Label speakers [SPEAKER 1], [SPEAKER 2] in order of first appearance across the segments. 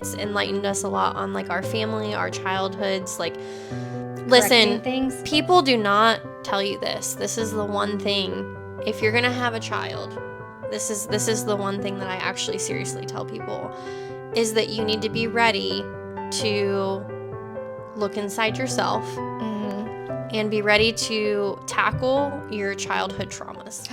[SPEAKER 1] It's enlightened us a lot on like our family, our childhoods. Like, listen, people do not tell you this. This is the one thing. If you're gonna have a child, this is the one thing that I actually seriously tell people, is that you need to be ready to look inside yourself and be ready to tackle your childhood traumas.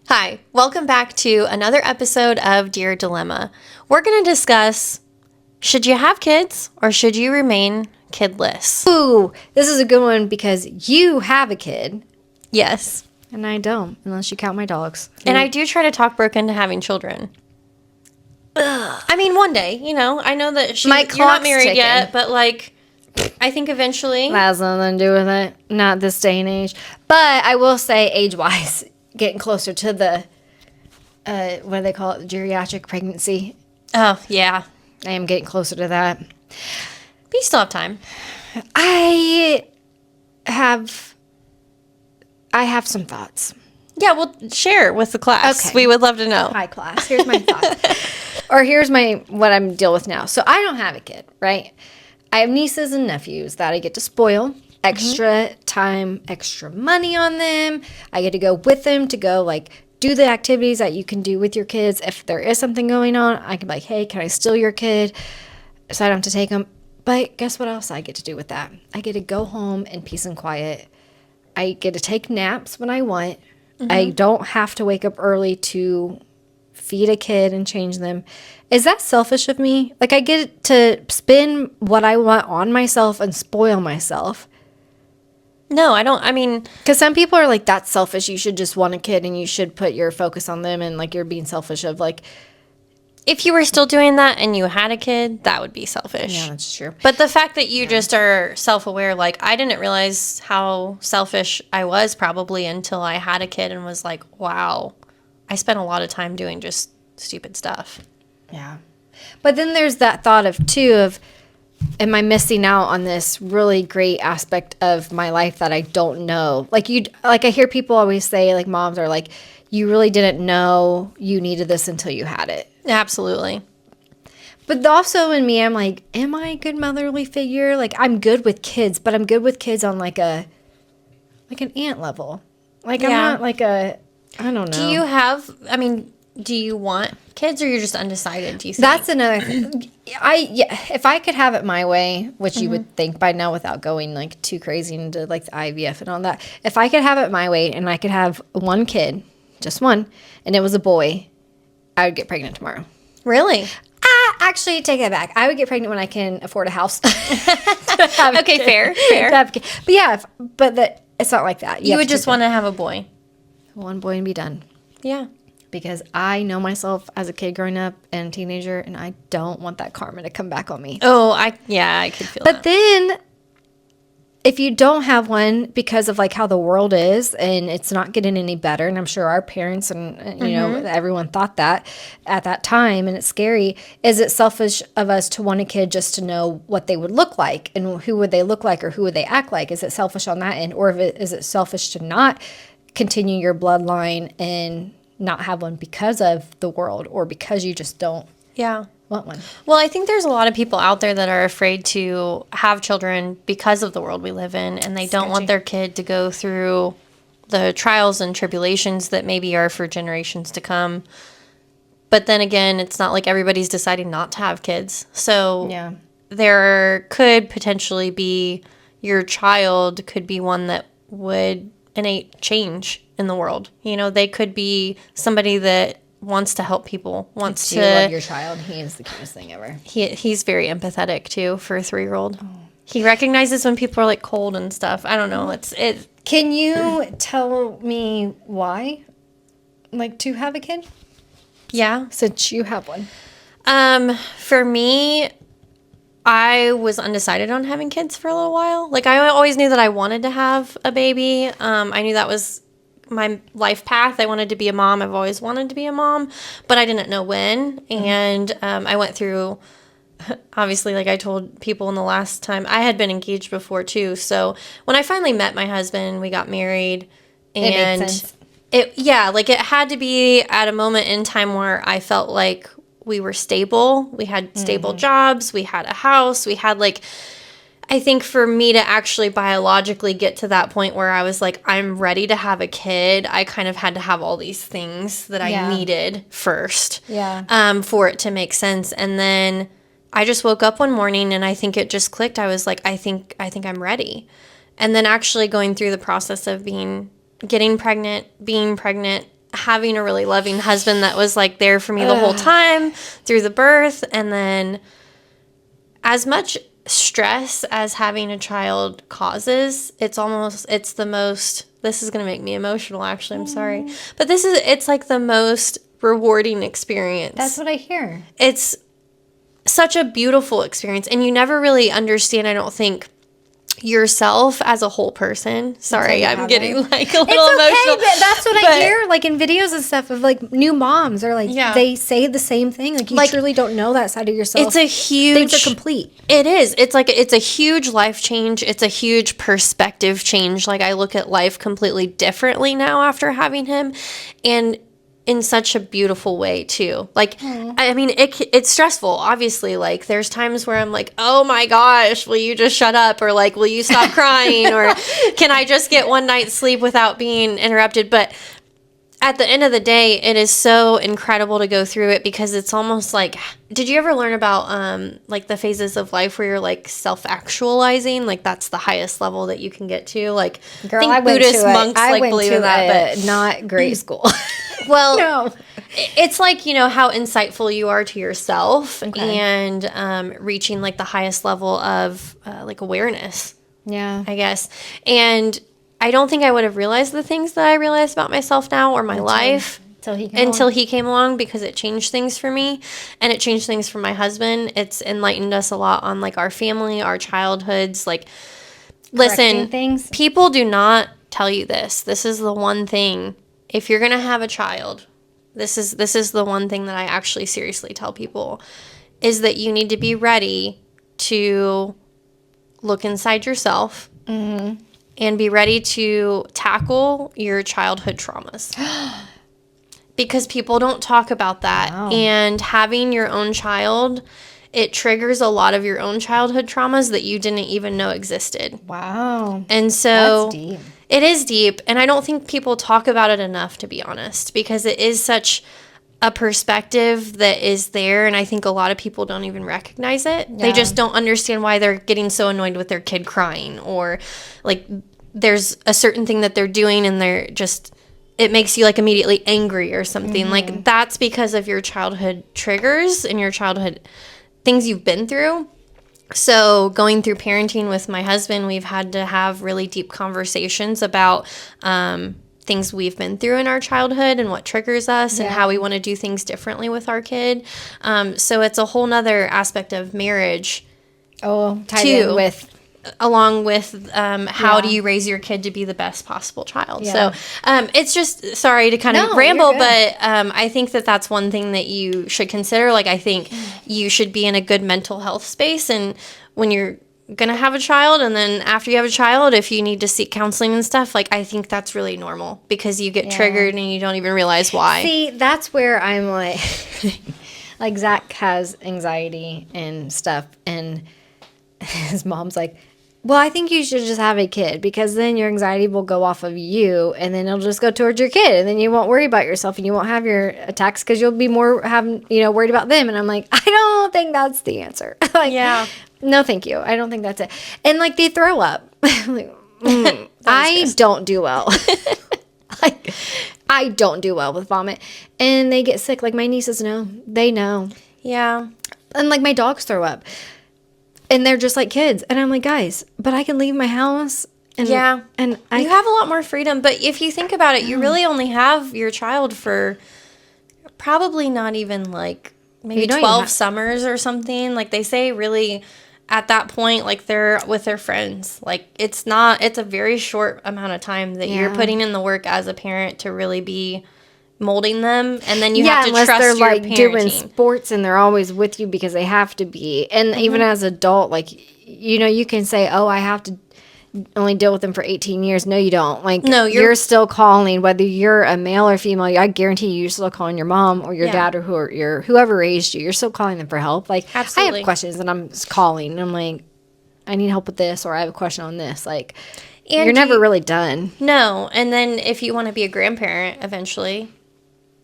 [SPEAKER 1] Hi, welcome back to another episode of Dear Dilemma. We're going to discuss, should you have kids or should you remain kidless?
[SPEAKER 2] Ooh, this is a good one because you have a kid.
[SPEAKER 1] Yes.
[SPEAKER 2] And I don't, unless you count my dogs.
[SPEAKER 1] And I do try to talk Brooke into having children. I mean, one day, you know, I know that you're not married yet, but like, I think eventually.
[SPEAKER 2] That has nothing to do with it. Not this day and age. But I will say, age-wise, getting closer to the, what do they call it, the geriatric pregnancy.
[SPEAKER 1] Oh, yeah.
[SPEAKER 2] I am getting closer to that.
[SPEAKER 1] But you still have time.
[SPEAKER 2] I have some thoughts.
[SPEAKER 1] Yeah, well, share with the class.
[SPEAKER 2] Okay.
[SPEAKER 1] We would love to know.
[SPEAKER 2] Hi, class. Here's my thoughts. Or here's what I'm dealing with now. So I don't have a kid, right? I have nieces and nephews that I get to spoil. Extra time, extra money on them. I get to go with them to go, like, do the activities that you can do with your kids. If there is something going on, I can be like, hey, can I steal your kid? So I don't have to take them. But guess what else I get to do with that? I get to go home in peace and quiet. I get to take naps when I want. I don't have to wake up early to feed a kid and change them. Is that selfish of me? Like, I get to spend what I want on myself and spoil myself.
[SPEAKER 1] No, I don't. I mean,
[SPEAKER 2] because some people are like, that's selfish. You should just want a kid and you should put your focus on them, and like you're being selfish of like.
[SPEAKER 1] If you were still doing that and you had a kid, that would be selfish.
[SPEAKER 2] Yeah, that's true.
[SPEAKER 1] But the fact that you just are self-aware, like, I didn't realize how selfish I was probably until I had a kid and was like, wow, I spent a lot of time doing just stupid stuff.
[SPEAKER 2] Yeah. But then there's that thought of, am I missing out on this really great aspect of my life that I don't know? Like I hear people always say, like, moms are like, you really didn't know you needed this until you had it.
[SPEAKER 1] Absolutely.
[SPEAKER 2] But also in me, I'm like, am I a good motherly figure? Like, I'm good with kids, but I'm good with kids on like an aunt level. Like, I'm not like I don't know.
[SPEAKER 1] Do you want kids, or you're just undecided, do you think?
[SPEAKER 2] That's another thing. If I could have it my way, which you would think by now without going like too crazy into like the IVF and all that. If I could have it my way and I could have one kid, just one, and it was a boy, I would get pregnant tomorrow.
[SPEAKER 1] Really?
[SPEAKER 2] Actually, take that back. I would get pregnant when I can afford a house.
[SPEAKER 1] Okay, fair.
[SPEAKER 2] But yeah, it's not like that.
[SPEAKER 1] You would just want to have a boy.
[SPEAKER 2] One boy and be done.
[SPEAKER 1] Yeah.
[SPEAKER 2] Because I know myself as a kid growing up and a teenager, and I don't want that karma to come back on me.
[SPEAKER 1] Oh, I could feel that.
[SPEAKER 2] But then, if you don't have one because of like how the world is and it's not getting any better, and I'm sure our parents and you know everyone thought that at that time, and it's scary. Is it selfish of us to want a kid just to know what they would look like and who would they look like or who would they act like? Is it selfish on that end, or is it selfish to not continue your bloodline and not have one because of the world, or because you just don't want one?
[SPEAKER 1] Well, I think there's a lot of people out there that are afraid to have children because of the world we live in, and they don't want their kid to go through the trials and tribulations that maybe are for generations to come. But then again, it's not like everybody's deciding not to have kids. So there could potentially be, your child could be one that would innate change in the world. You know, they could be somebody that wants to help people, wants to
[SPEAKER 2] love your child. He is the cutest thing ever.
[SPEAKER 1] He's very empathetic too for a 3-year-old. He recognizes when people are like cold and stuff. I don't know. It.
[SPEAKER 2] Can you tell me why, like, to have a kid?
[SPEAKER 1] Yeah,
[SPEAKER 2] Since you have one.
[SPEAKER 1] For me, I was undecided on having kids for a little while. Like, I always knew that I wanted to have a baby. I knew that was my life path. I wanted to be a mom. I've always wanted to be a mom, but I didn't know when. And I went through obviously, like I told people in the last time, I had been engaged before too. So when I finally met my husband, we got married, and
[SPEAKER 2] it made sense.
[SPEAKER 1] Like it had to be at a moment in time where I felt like we were stable. We had stable jobs. We had a house. We had like, I think for me to actually biologically get to that point where I was like, I'm ready to have a kid, I kind of had to have all these things that I needed first for it to make sense. And then I just woke up one morning and I think it just clicked. I was like, I think I'm ready. And then actually going through the process of getting pregnant, being pregnant, having a really loving husband that was like there for me the whole time through the birth. And then as much stress as having a child causes, it's the most, this is going to make me emotional actually, I'm sorry, but it's like the most rewarding experience.
[SPEAKER 2] That's what I hear.
[SPEAKER 1] It's such a beautiful experience, and you never really understand, I don't think, yourself as a whole person. Sorry, I'm getting like a little emotional.
[SPEAKER 2] But that's what I hear, like in videos and stuff of like new moms are like, they say the same thing. Like you truly don't know that side of yourself.
[SPEAKER 1] It's a huge,
[SPEAKER 2] things are complete.
[SPEAKER 1] It is. It's like, it's a huge life change. It's a huge perspective change. Like I look at life completely differently now after having him, and in such a beautiful way too. Like, I mean, it's stressful, obviously. Like there's times where I'm like, oh my gosh, will you just shut up? Or like, will you stop crying? Or can I just get one night's sleep without being interrupted? But at the end of the day, it is so incredible to go through it, because it's almost like, did you ever learn about like the phases of life where you're like self-actualizing? Like that's the highest level that you can get to. Like,
[SPEAKER 2] girl,
[SPEAKER 1] I think Buddhist monks like believe in that,
[SPEAKER 2] but not grade school.
[SPEAKER 1] Well,
[SPEAKER 2] no.
[SPEAKER 1] It's like, you know, how insightful you are to yourself, and reaching like the highest level of like awareness.
[SPEAKER 2] Yeah,
[SPEAKER 1] I guess. And I don't think I would have realized the things that I realized about myself now or my life until he came along, because it changed things for me, and it changed things for my husband. It's enlightened us a lot on like our family, our childhoods. Like, listen, people do not tell you this. This is the one thing. If you're going to have a child, this is the one thing that I actually seriously tell people, is that you need to be ready to look inside yourself and be ready to tackle your childhood traumas. Because people don't talk about that. Wow. And having your own child, it triggers a lot of your own childhood traumas that you didn't even know existed.
[SPEAKER 2] Wow.
[SPEAKER 1] And so
[SPEAKER 2] that's deep.
[SPEAKER 1] It is deep, and I don't think people talk about it enough, to be honest, because it is such a perspective that is there, and I think a lot of people don't even recognize it. Yeah. They just don't understand why they're getting so annoyed with their kid crying, or like there's a certain thing that they're doing and they're just, it makes you like immediately angry or something. Like that's because of your childhood triggers and your childhood things you've been through. So going through parenting with my husband, we've had to have really deep conversations about things we've been through in our childhood and what triggers us and how we want to do things differently with our kid. So it's a whole nother aspect of marriage.
[SPEAKER 2] Oh, tied in with.
[SPEAKER 1] Along with how do you raise your kid to be the best possible child. So it's just, sorry to kind of ramble, but I think that that's one thing that you should consider. Like I think you should be in a good mental health space, and when you're going to have a child, and then after you have a child, if you need to seek counseling and stuff, like I think that's really normal, because you get triggered and you don't even realize why.
[SPEAKER 2] See, that's where I'm like, like Zach has anxiety and stuff, and his mom's like, well, I think you should just have a kid, because then your anxiety will go off of you, and then it'll just go towards your kid, and then you won't worry about yourself, and you won't have your attacks because you'll be more worried about them. And I'm like, I don't think that's the answer. Like, no, thank you. I don't think that's it. And like they throw up. Like, I don't do well. Like I don't do well with vomit, and they get sick. Like my nieces know. They know.
[SPEAKER 1] Yeah.
[SPEAKER 2] And like my dogs throw up. And they're just like kids. And I'm like, guys, but I can leave my house. And, and
[SPEAKER 1] you have a lot more freedom. But if you think about it, you really only have your child for probably not even like maybe 12 summers or something. Like they say really at that point, like they're with their friends. Like it's a very short amount of time that you're putting in the work as a parent to really be molding them, and then you have to
[SPEAKER 2] unless
[SPEAKER 1] trust
[SPEAKER 2] they're
[SPEAKER 1] your
[SPEAKER 2] like
[SPEAKER 1] parenting.
[SPEAKER 2] doing sports and they're always with you because they have to be. And even as adult, like, you can say, oh, I have to only deal with them for 18 years. No, you don't. Like,
[SPEAKER 1] No,
[SPEAKER 2] you're still calling, whether you're a male or female. I guarantee you're still calling your mom or your dad or whoever raised you. You're still calling them for help. Like,
[SPEAKER 1] Absolutely.
[SPEAKER 2] I have questions and I'm just calling and I'm like, I need help with this, or I have a question on this. Like,
[SPEAKER 1] And
[SPEAKER 2] you're never really done.
[SPEAKER 1] No. And then if you want to be a grandparent eventually,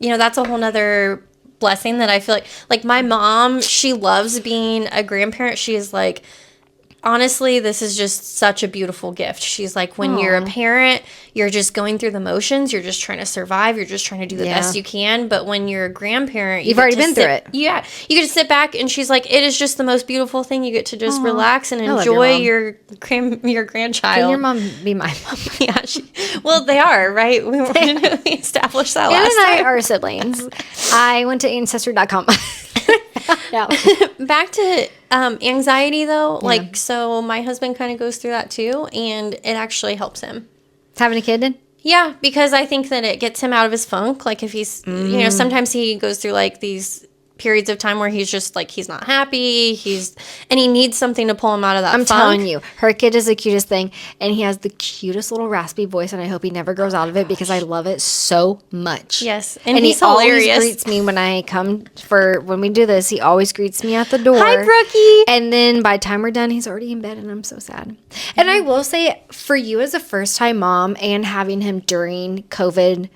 [SPEAKER 1] that's a whole nother blessing that I feel like my mom, she loves being a grandparent. She is like, honestly, this is just such a beautiful gift. She's like, when you're a parent, you're just going through the motions. You're just trying to survive. You're just trying to do the best you can. But when you're a grandparent,
[SPEAKER 2] you've already been through it.
[SPEAKER 1] Yeah. You get to sit back, and she's like, it is just the most beautiful thing. You get to just relax and enjoy your grandchild.
[SPEAKER 2] Can your mom be my mom?
[SPEAKER 1] Yeah. Well, they are, right? We established that last time.
[SPEAKER 2] And I are siblings. I went to ancestry.com.
[SPEAKER 1] Back to anxiety, though. Like, so my husband kind of goes through that too, and it actually helps him.
[SPEAKER 2] Having a kid then?
[SPEAKER 1] Yeah, because I think that it gets him out of his funk. Like, if he's, sometimes he goes through like these periods of time where he's just like, he's not happy, and he needs something to pull him out of that funk.
[SPEAKER 2] I'm telling you, her kid is the cutest thing, and he has the cutest little raspy voice, and I hope he never grows out of it because I love it so much.
[SPEAKER 1] Yes, and he's hilarious.
[SPEAKER 2] He always greets me when we do this. He always greets me at the door.
[SPEAKER 1] Hi, Brookie.
[SPEAKER 2] And then by the time we're done, he's already in bed, and I'm so sad. And I will say, for you as a first-time mom and having him during COVID,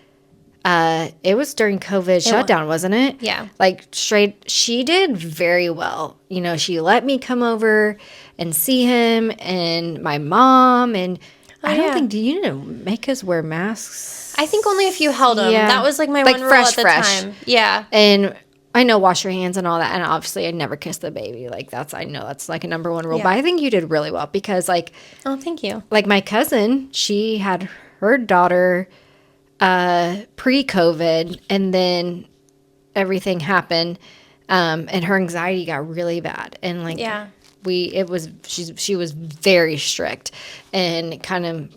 [SPEAKER 2] it was during COVID shutdown, wasn't it?
[SPEAKER 1] Yeah.
[SPEAKER 2] Like, she did very well. She let me come over and see him and my mom. And I don't think, do you need to make us wear masks?
[SPEAKER 1] I think only if you held him. Yeah. That was like my one rule at the time. Yeah.
[SPEAKER 2] And I know wash your hands and all that. And obviously I never kissed the baby. Like, I know that's like a number one rule. Yeah. But I think you did really well because like.
[SPEAKER 1] Oh, thank you.
[SPEAKER 2] Like my cousin, she had her daughter pre-COVID, and then everything happened, and her anxiety got really bad, and like she was very strict, and kind of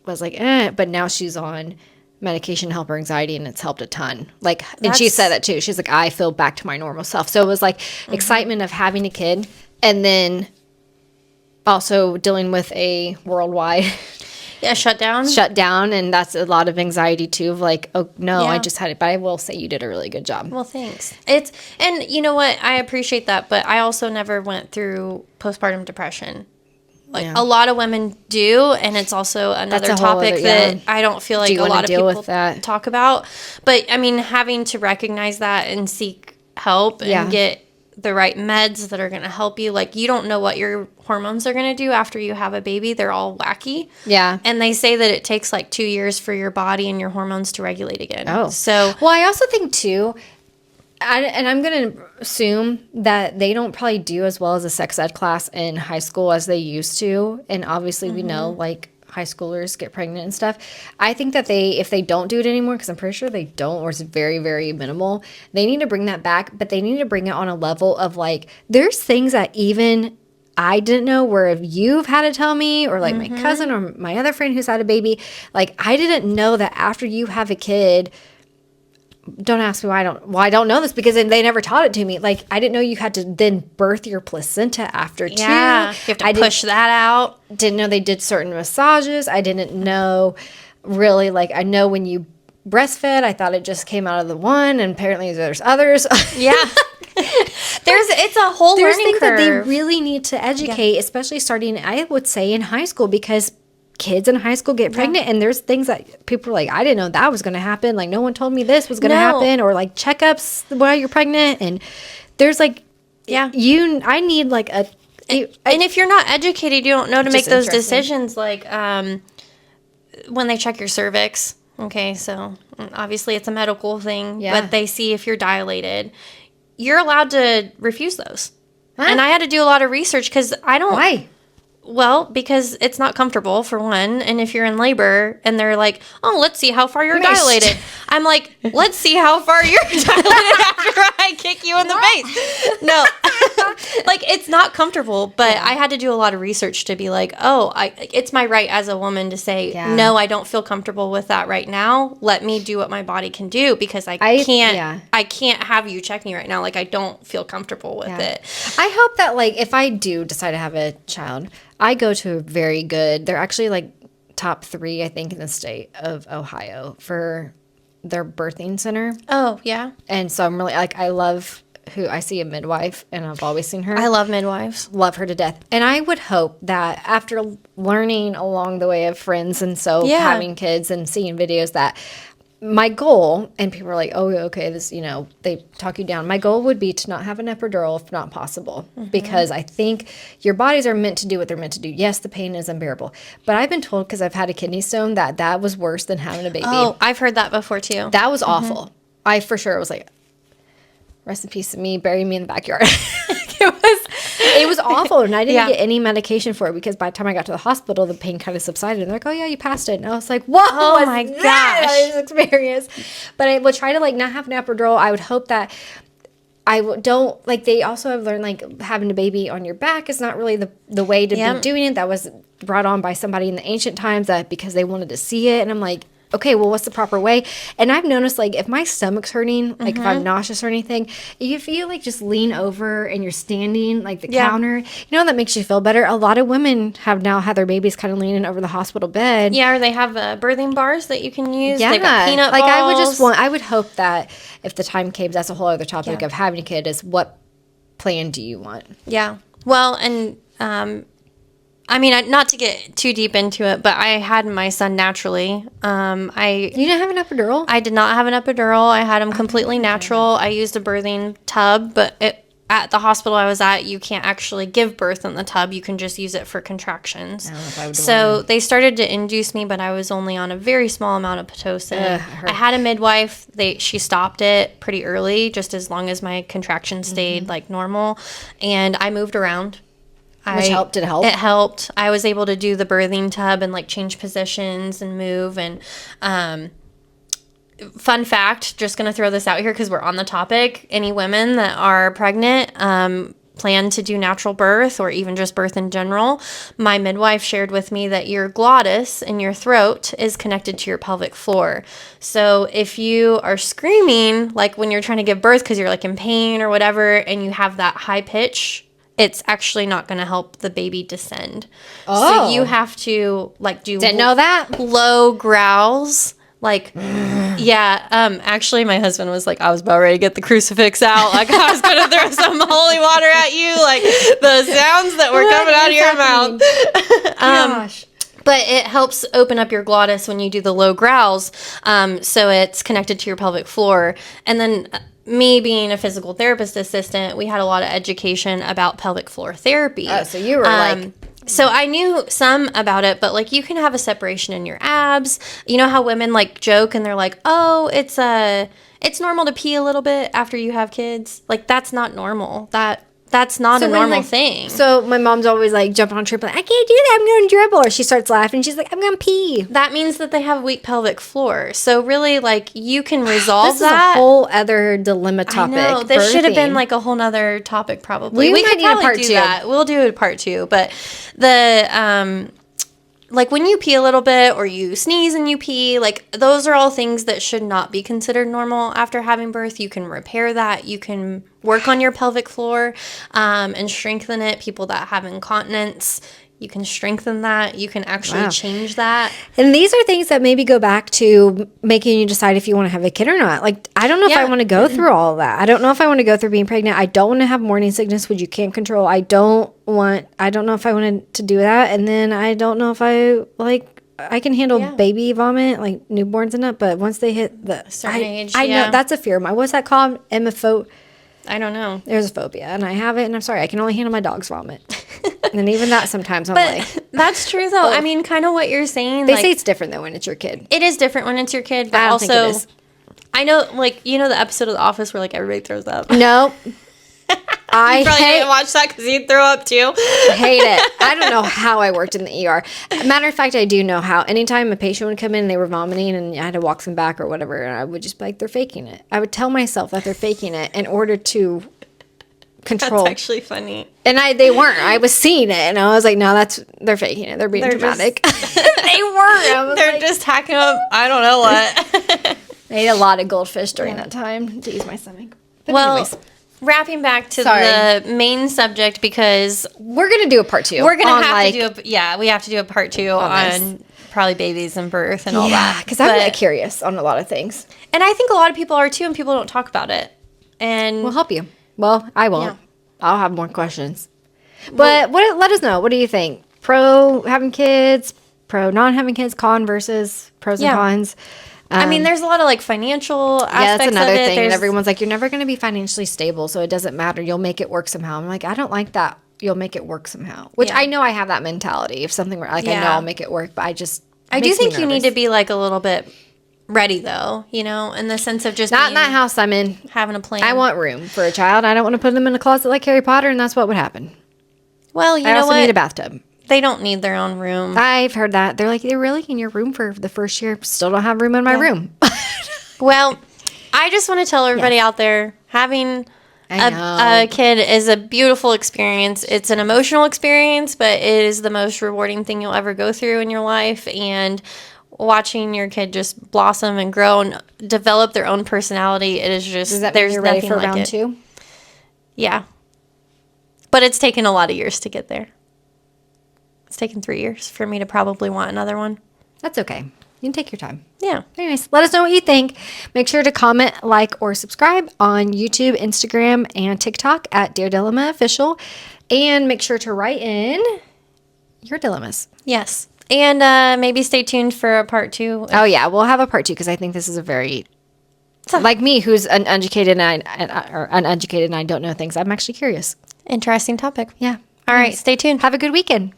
[SPEAKER 2] was like, but now she's on medication to help her anxiety, and it's helped a ton. Like, and she said that too. She's like, I feel back to my normal self. So it was like excitement of having a kid, and then also dealing with a worldwide.
[SPEAKER 1] Yeah, shut down,
[SPEAKER 2] and that's a lot of anxiety too. Of like, oh no, I just had it. But I will say you did a really good job.
[SPEAKER 1] Well, thanks. And you know what? I appreciate that, but I also never went through postpartum depression. Like a lot of women do, and it's also another topic that I don't feel like a lot of people talk about. But I mean, having to recognize that and seek help and get the right meds that are going to help you. Like, you don't know what your hormones are going to do after you have a baby. They're all wacky.
[SPEAKER 2] Yeah.
[SPEAKER 1] And they say that it takes like 2 years for your body and your hormones to regulate again. Oh. So.
[SPEAKER 2] Well, I also think too, and I'm going to assume that they don't probably do as well as a sex ed class in high school as they used to. And obviously we know like high schoolers get pregnant and stuff. I think that if they don't do it anymore, because I'm pretty sure they don't, or it's very, very minimal, they need to bring that back, but they need to bring it on a level of like, there's things that even I didn't know where if you've had to tell me, or like my cousin or my other friend who's had a baby, like I didn't know that after you have a kid, don't ask me why I don't know this, because they never taught it to me. Like, I didn't know you had to then birth your placenta after too.
[SPEAKER 1] Yeah, you have to push that out.
[SPEAKER 2] Didn't know they did certain massages. I didn't know really, like, I know when you breastfed, I thought it just came out of the one, and apparently there's others.
[SPEAKER 1] Yeah. It's a whole learning curve.
[SPEAKER 2] That they really need to educate, especially starting, I would say, in high school, because kids in high school get pregnant, and there's things that people are like, I didn't know that was going to happen. Like, no one told me this was going to happen, or like checkups while you're pregnant. And there's like, I need like and
[SPEAKER 1] if you're not educated, you don't know to make those decisions. Like, when they check your cervix, okay, so obviously it's a medical thing, but they see if you're dilated, you're allowed to refuse those. Huh? And I had to do a lot of research because I don't.
[SPEAKER 2] Why?
[SPEAKER 1] Well, because it's not comfortable, for one. And if you're in labor and they're like, oh, let's see how far you're dilated. I'm like, let's see how far you're dilated after I kick you in the face. No. Like, it's not comfortable. But I had to do a lot of research to be like, oh, it's my right as a woman to say, no, I don't feel comfortable with that right now. Let me do what my body can do, because I can't have you check me right now. Like, I don't feel comfortable with it.
[SPEAKER 2] I hope that, like, if I do decide to have a child, I go to a very good, they're actually like top 3, I think, in the state of Ohio for their birthing center.
[SPEAKER 1] Oh, yeah.
[SPEAKER 2] And so I'm really, like, I see a midwife, and I've always seen her.
[SPEAKER 1] I love midwives.
[SPEAKER 2] Love her to death. And I would hope that after learning along the way of friends and having kids and seeing videos, that my goal, and people are like, oh, okay, this, they talk you down. My goal would be to not have an epidural if not possible, because I think your bodies are meant to do what they're meant to do. Yes, the pain is unbearable. But I've been told, because I've had a kidney stone, that was worse than having a baby.
[SPEAKER 1] Oh, I've heard that before, too.
[SPEAKER 2] That was awful. I for sure was like, rest in peace to me, bury me in the backyard. It was awful, and I didn't get any medication for it, because by the time I got to the hospital, the pain kind of subsided, and they're like, oh, yeah, you passed it. And I was like, whoa,
[SPEAKER 1] oh my gosh,
[SPEAKER 2] experience. But I would try to, like, not have an epidural. I would hope that don't, like, they also have learned, like, having a baby on your back is not really the way to be doing it. That was brought on by somebody in the ancient times, that because they wanted to see it. And I'm like, okay, well, what's the proper way? And I've noticed, like, if my stomach's hurting, like, if I'm nauseous or anything, if you, like, just lean over and you're standing, like, the counter, that makes you feel better. A lot of women have now had their babies kind of leaning over the hospital bed.
[SPEAKER 1] Yeah, or they have birthing bars that you can use.
[SPEAKER 2] Yeah.
[SPEAKER 1] They've got peanut balls.
[SPEAKER 2] I would hope that if the time came, that's a whole other topic of having a kid, is what plan do you want?
[SPEAKER 1] Yeah. Well, and, I mean, not to get too deep into it, but I had my son naturally.
[SPEAKER 2] You didn't have an epidural?
[SPEAKER 1] I did not have an epidural. I had him completely natural. I used a birthing tub, but at the hospital I was at, you can't actually give birth in the tub. You can just use it for contractions. So they started to induce me, but I was only on a very small amount of Pitocin. I had a midwife. She stopped it pretty early, just as long as my contractions stayed like normal. And I moved around.
[SPEAKER 2] Which helped. Did it help?
[SPEAKER 1] It helped. I was able to do the birthing tub and, like, change positions and move. And fun fact, just going to throw this out here because we're on the topic. Any women that are pregnant, plan to do natural birth or even just birth in general, my midwife shared with me that your glottis in your throat is connected to your pelvic floor. So if you are screaming, like when you're trying to give birth because you're, like, in pain or whatever, and you have that high pitch, it's actually not going to help the baby descend. So you have to, like, do
[SPEAKER 2] Didn't know that.
[SPEAKER 1] Low growls. Like, actually, my husband was like, I was about ready to get the crucifix out. Like, I was going to throw some holy water at you. Like, the sounds that were coming out of your mouth.
[SPEAKER 2] Gosh.
[SPEAKER 1] But it helps open up your glottis when you do the low growls. So it's connected to your pelvic floor. And then me being a physical therapist assistant, we had a lot of education about pelvic floor therapy.
[SPEAKER 2] Oh, so you were
[SPEAKER 1] so I knew some about it, but, like, you can have a separation in your abs. You know how women, like, joke and they're like, oh, it's normal to pee a little bit after you have kids. Like, that's not normal. That's not a normal thing.
[SPEAKER 2] So my mom's always, like, jumping on trip, like, I can't do that, I'm going to dribble. Or she starts laughing. She's like, I'm going to pee.
[SPEAKER 1] That means that they have a weak pelvic floor. So really, like, you can resolve that.
[SPEAKER 2] This is a whole other dilemma topic.
[SPEAKER 1] I know. This should have been, like, a whole nother topic probably. We could probably do that. We'll do a part 2. But like, when you pee a little bit or you sneeze and you pee, like, those are all things that should not be considered normal after having birth. You can repair that. You can work on your pelvic floor and strengthen it. People that have incontinence, you can strengthen that. You can actually change that.
[SPEAKER 2] And these are things that maybe go back to making you decide if you want to have a kid or not. Like, I don't know if I want to go through all of that. I don't know if I want to go through being pregnant. I don't want to have morning sickness, which you can't control. I don't know if I wanted to do that. And then I don't know if I can handle baby vomit, like newborns and that. But once they hit the
[SPEAKER 1] certain age,
[SPEAKER 2] I know that's a fear. What's that called?
[SPEAKER 1] I don't know.
[SPEAKER 2] There's a phobia, and I have it, and I'm sorry. I can only handle my dog's vomit. And even that sometimes I'm like...
[SPEAKER 1] That's true, though. I mean, kind of what you're saying.
[SPEAKER 2] They say it's different, though, when it's your kid.
[SPEAKER 1] It is different when it's your kid, but also... think it is. I know, like, you know the episode of The Office where, like, everybody throws up?
[SPEAKER 2] No. I
[SPEAKER 1] probably didn't watch that because you threw up too.
[SPEAKER 2] hate it. I don't know how I worked in the ER. Matter of fact, I do know how. Anytime a patient would come in and they were vomiting and I had to walk them back or whatever, and I would just be like, they're faking it. I would tell myself that they're faking it in order to control.
[SPEAKER 1] That's actually funny.
[SPEAKER 2] And they weren't. I was seeing it, and I was like, no, they're faking it. They're being dramatic. They were.
[SPEAKER 1] They're just hacking up. I don't know what.
[SPEAKER 2] I ate a lot of goldfish during that time to ease my stomach. But anyways.
[SPEAKER 1] Wrapping back to the main subject, because
[SPEAKER 2] we're going to do a part 2.
[SPEAKER 1] We're going to have to do we have to do a part 2 on probably babies and birth and all that.
[SPEAKER 2] Because I'm really curious on a lot of things.
[SPEAKER 1] And I think a lot of people are too, and people don't talk about it. And
[SPEAKER 2] we'll help you. Well, I won't. Yeah. I'll have more questions. But let us know. What do you think? Pro having kids, pro not having kids, versus pros and cons.
[SPEAKER 1] I mean, there's a lot of like financial aspects. Yeah, that's another thing.
[SPEAKER 2] And everyone's like, you're never going to be financially stable, so it doesn't matter. You'll make it work somehow. I'm like, I don't like that. You'll make it work somehow. Which I know I have that mentality. If something were like, I know I'll make it work, but I do think you need to be like a little bit ready, though, in the sense of just not in that house I'm in,
[SPEAKER 1] having a plan.
[SPEAKER 2] I want room for a child. I don't want to put them in a closet like Harry Potter, and that's what would happen.
[SPEAKER 1] Well, I
[SPEAKER 2] also need a bathtub.
[SPEAKER 1] They don't need their own room.
[SPEAKER 2] I've heard that. They're like, they're really in your room for the first year. Still don't have room in my room.
[SPEAKER 1] Well, I just want to tell everybody out there, having a kid is a beautiful experience. It's an emotional experience, but it is the most rewarding thing you'll ever go through in your life. And watching your kid just blossom and grow and develop their own personality, it is just,
[SPEAKER 2] does that mean you're ready for round 2?
[SPEAKER 1] Yeah. But it's taken a lot of years to get there. It's taken 3 years for me to probably want another one.
[SPEAKER 2] That's okay. You can take your time.
[SPEAKER 1] Yeah.
[SPEAKER 2] Anyways, let us know what you think. Make sure to comment, like, or subscribe on YouTube, Instagram, and TikTok at Dear Dilemma Official. And make sure to write in your dilemmas.
[SPEAKER 1] Yes. And maybe stay tuned for a part 2.
[SPEAKER 2] Oh, yeah. We'll have a part 2 because I think this is a very... like me, who's uneducated and I don't know things. I'm actually curious.
[SPEAKER 1] Interesting topic.
[SPEAKER 2] Yeah.
[SPEAKER 1] All right. Stay tuned.
[SPEAKER 2] Have a good weekend.